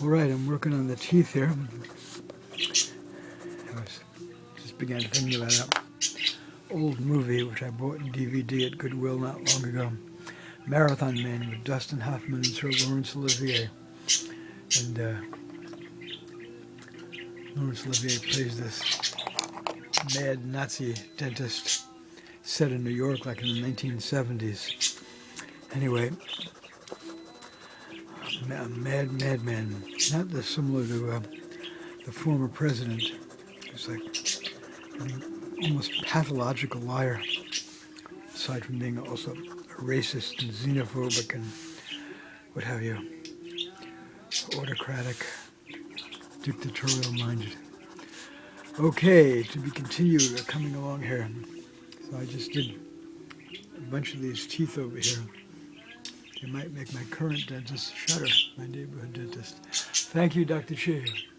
All right, I'm working on the teeth here. I just began thinking about that old movie which I bought in DVD at Goodwill not long ago, Marathon Man, with Dustin Hoffman and Sir Laurence Olivier. And Laurence Olivier plays this mad Nazi dentist set in New York like in the 1970s. Anyway, a madman, not dissimilar to the former president. He's like an almost pathological liar, aside from being also a racist and xenophobic and what have you, autocratic, dictatorial minded. Okay, to be continued, coming along here. So I just did a bunch of these teeth over here. They might make my current dentist shudder, my neighborhood dentist. Thank you, Dr. Chi.